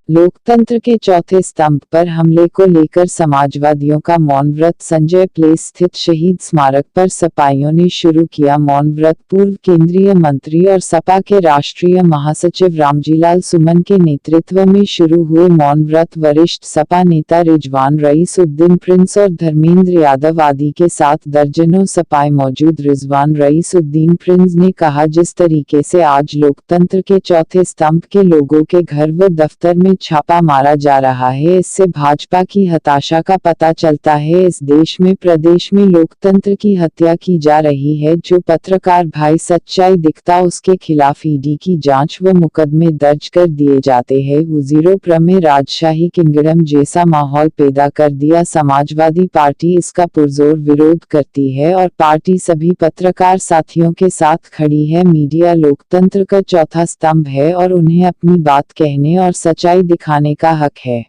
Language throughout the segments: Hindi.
लोकतंत्र के चौथे स्तंभ पर हमले को लेकर समाजवादियों का मौन व्रत। संजय प्लेस स्थित शहीद स्मारक पर सपाइयों ने शुरू किया मौन व्रत। पूर्व केंद्रीय मंत्री और सपा के राष्ट्रीय महासचिव रामजीलाल सुमन के नेतृत्व में शुरू हुए मौन व्रत वरिष्ठ सपा नेता रिजवान रईसुद्दीन प्रिंस और धर्मेंद्र यादव आदि के साथ दर्जनों सपाई मौजूद। रिजवान रईसुद्दीन प्रिंस ने कहा, जिस तरीके से आज लोकतंत्र के चौथे स्तंभ के लोगों के घर व दफ्तर में छापा मारा जा रहा है, इससे भाजपा की हताशा का पता चलता है। इस देश में प्रदेश में लोकतंत्र की हत्या की जा रही है। जो पत्रकार भाई सच्चाई दिखता उसके खिलाफ ईडी की जांच व मुकदमे दर्ज कर दिए जाते हैं। वजीरों में राजशाही किंगडम जैसा माहौल पैदा कर दिया। समाजवादी पार्टी इसका पुरजोर विरोध करती है और पार्टी सभी पत्रकार साथियों के साथ खड़ी है। मीडिया लोकतंत्र का चौथा स्तंभ है और उन्हें अपनी बात कहने और सच्चाई दिखाने का हक है।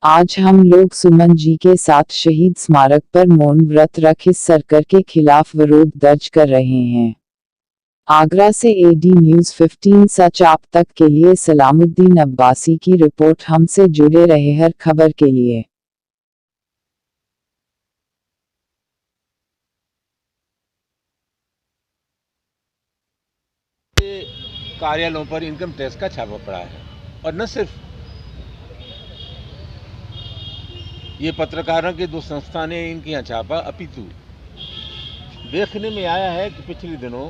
आज हम लोग सुमन जी के साथ शहीद स्मारक पर मौन व्रत रख इस सरकार के खिलाफ विरोध दर्ज कर रहे हैं। आगरा से एडी न्यूज़ 15 सच आप तक के लिए सलामुद्दीन अब्बासी की रिपोर्ट। हमसे जुड़े रहे हर खबर के लिए। कार्यालयों पर इनकम टैक्स का छापा पड़ा है और न सिर्फ ये पत्रकारों के दो संस्था ने इनके यहाँ छापा, अपितु देखने में आया है कि पिछले दिनों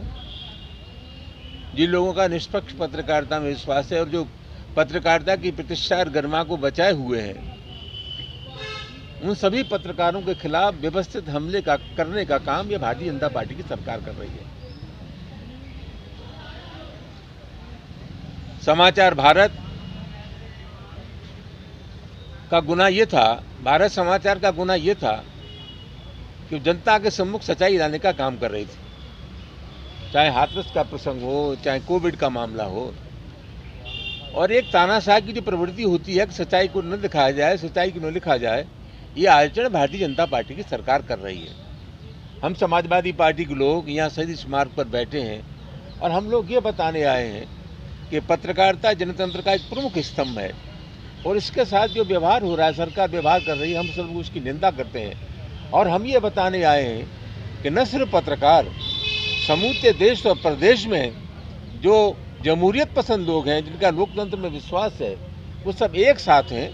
जिन लोगों का निष्पक्ष पत्रकारिता में विश्वास है और जो पत्रकारिता की प्रतिष्ठा और गरिमा को बचाए हुए हैं, उन सभी पत्रकारों के खिलाफ व्यवस्थित हमले करने का काम यह भारतीय जनता पार्टी की सरकार कर रही है। समाचार भारत का गुनाह ये था, भारत समाचार का गुनाह ये था कि जनता के सम्मुख सच्चाई लाने का काम कर रही थी, चाहे हाथरस का प्रसंग हो, चाहे कोविड का मामला हो। और एक तानाशाह की जो प्रवृत्ति होती है कि सच्चाई को न दिखाया जाए, सच्चाई को न लिखा जाए, ये आचरण भारतीय जनता पार्टी की सरकार कर रही है। हम समाजवादी पार्टी के लोग यहाँ शहीद स्मारक पर बैठे हैं और हम लोग ये बताने आए हैं कि पत्रकारिता जनतंत्र का एक प्रमुख स्तंभ है और इसके साथ जो व्यवहार हो रहा है, सरकार व्यवहार कर रही है, हम सब उसकी निंदा करते हैं। और हम ये बताने आए हैं कि न सिर्फ पत्रकार, समूचे देश और प्रदेश में जो जमहूरियत पसंद लोग हैं, जिनका लोकतंत्र में विश्वास है, वो सब एक साथ हैं।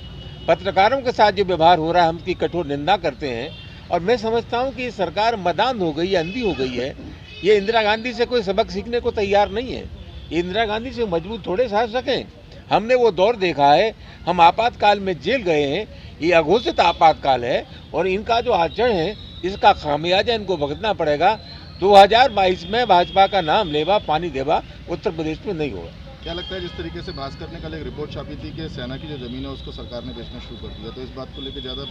पत्रकारों के साथ जो व्यवहार हो रहा है, हम उसकी कठोर निंदा करते हैं। और मैं समझता हूँ कि ये सरकार मदान हो गई है, अंधी हो गई है। ये इंदिरा गांधी से कोई सबक सीखने को तैयार नहीं है। इंदिरा गांधी से मजबूत थोड़े साथ सकें। हमने वो दौर देखा है, हम आपातकाल में जेल गए हैं। ये अघोषित आपातकाल है और इनका जो आचरण है, इसका खामियाजा इनको भुगतना पड़ेगा। 2022 में भाजपा का नाम लेवा पानी देवा उत्तर प्रदेश में नहीं होगा। क्या लगता है, जिस तरीके से भास्कर ने कल एक रिपोर्ट छापी थी कि सेना की जो जमीन है उसको सरकार ने बेचना शुरू कर दिया, तो इस बात को लेकर ज़्यादा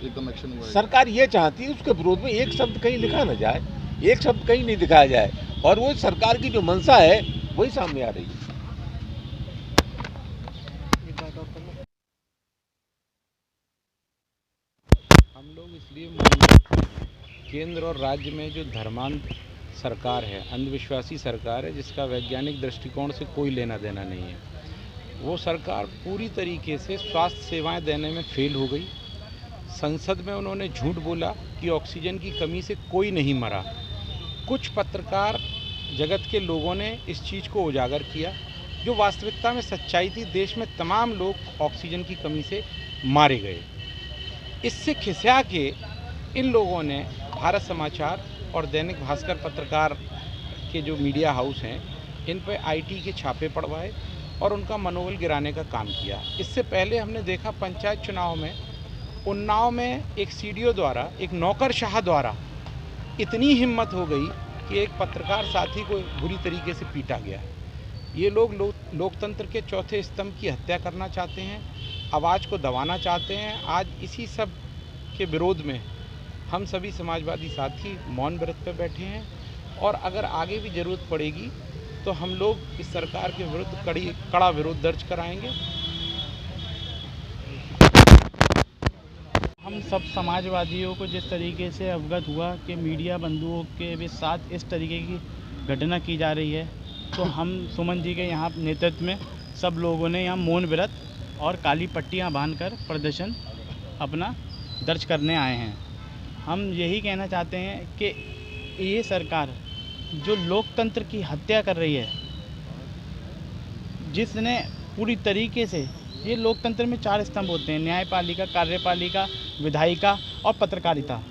एकदम एक्शन हुआ है? सरकार ये चाहती है उसके विरोध में एक शब्द कहीं लिखा न जाए, एक शब्द कहीं नहीं दिखाया जाए, और वो सरकार की जो मंशा है वही सामने आ रही है। हम लोग इसलिए केंद्र और राज्य में जो धर्मांध सरकार है, अंधविश्वासी सरकार है, जिसका वैज्ञानिक दृष्टिकोण से कोई लेना देना नहीं है, वो सरकार पूरी तरीके से स्वास्थ्य सेवाएं देने में फेल हो गई। संसद में उन्होंने झूठ बोला कि ऑक्सीजन की कमी से कोई नहीं मरा। कुछ पत्रकार जगत के लोगों ने इस चीज़ को उजागर किया, जो वास्तविकता में सच्चाई थी। देश में तमाम लोग ऑक्सीजन की कमी से मारे गए। इससे खिसिया के इन लोगों ने भारत समाचार और दैनिक भास्कर पत्रकार के जो मीडिया हाउस हैं, इन पर आईटी के छापे पड़वाए और उनका मनोबल गिराने का काम किया। इससे पहले हमने देखा पंचायत चुनाव में उन्नाव में एक सीडीओ द्वारा, एक नौकरशाह द्वारा इतनी हिम्मत हो गई कि एक पत्रकार साथी को बुरी तरीके से पीटा गया। ये लोग लोकतंत्र के चौथे स्तंभ की हत्या करना चाहते हैं, आवाज़ को दबाना चाहते हैं। आज इसी सब के विरोध में हम सभी समाजवादी साथी मौन व्रत पर बैठे हैं और अगर आगे भी ज़रूरत पड़ेगी तो हम लोग इस सरकार के विरुद्ध कड़ा विरोध दर्ज कराएंगे। हम सब समाजवादियों को जिस तरीके से अवगत हुआ कि मीडिया बंधुओं के भी साथ इस तरीके की घटना की जा रही है, तो हम सुमन जी के यहाँ नेतृत्व में सब लोगों ने यहाँ मौन व्रत और काली पट्टियां बांधकर प्रदर्शन अपना दर्ज करने आए हैं। हम यही कहना चाहते हैं कि ये सरकार जो लोकतंत्र की हत्या कर रही है, जिसने पूरी तरीके से, ये लोकतंत्र में 4 स्तंभ होते हैं, न्यायपालिका, कार्यपालिका, विधायिका और पत्रकारिता।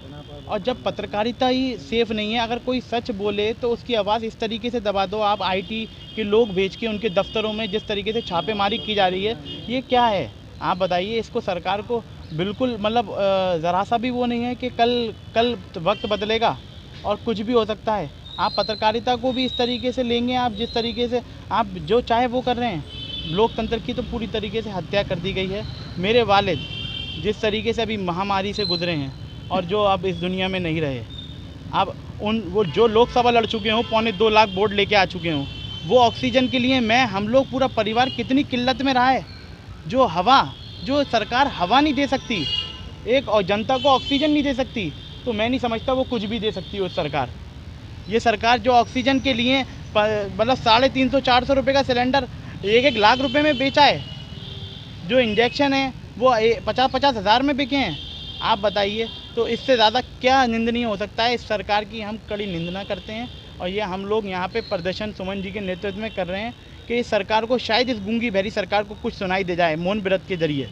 और जब पत्रकारिता ही सेफ नहीं है, अगर कोई सच बोले तो उसकी आवाज़ इस तरीके से दबा दो आप, आईटी के लोग भेज के उनके दफ्तरों में जिस तरीके से छापेमारी की जा रही है, ये क्या है? आप बताइए। इसको सरकार को बिल्कुल मतलब ज़रा सा भी वो नहीं है कि कल वक्त बदलेगा और कुछ भी हो सकता है। आप पत्रकारिता को भी इस तरीके से लेंगे, आप जिस तरीके से आप जो चाहे वो कर रहे हैं। लोकतंत्र की तो पूरी तरीके से हत्या कर दी गई है। मेरे वालिद जिस तरीके से अभी महामारी से गुजरे हैं और जो अब इस दुनिया में नहीं रहे, अब वो जो लोकसभा लड़ चुके हों, 2.25 लाख वोट लेके आ चुके हों, वो ऑक्सीजन के लिए हम लोग पूरा परिवार कितनी किल्लत में रहा है। जो सरकार हवा नहीं दे सकती, एक और जनता को ऑक्सीजन नहीं दे सकती, तो मैं नहीं समझता वो कुछ भी दे सकती है उस सरकार। ये सरकार जो ऑक्सीजन के लिए मतलब 350-400 रुपये का सिलेंडर 1-1 लाख रुपए में बेचा है, जो इंजेक्शन है वो 50-50 हज़ार में बिके हैं। आप बताइए, तो इससे ज़्यादा क्या निंदनीय हो सकता है? इस सरकार की हम कड़ी निंदा करते हैं और ये हम लोग यहाँ पे प्रदर्शन सुमन जी के नेतृत्व में कर रहे हैं कि इस सरकार को, शायद इस गूंगी बहरी सरकार को कुछ सुनाई दे जाए मौन व्रत के जरिए।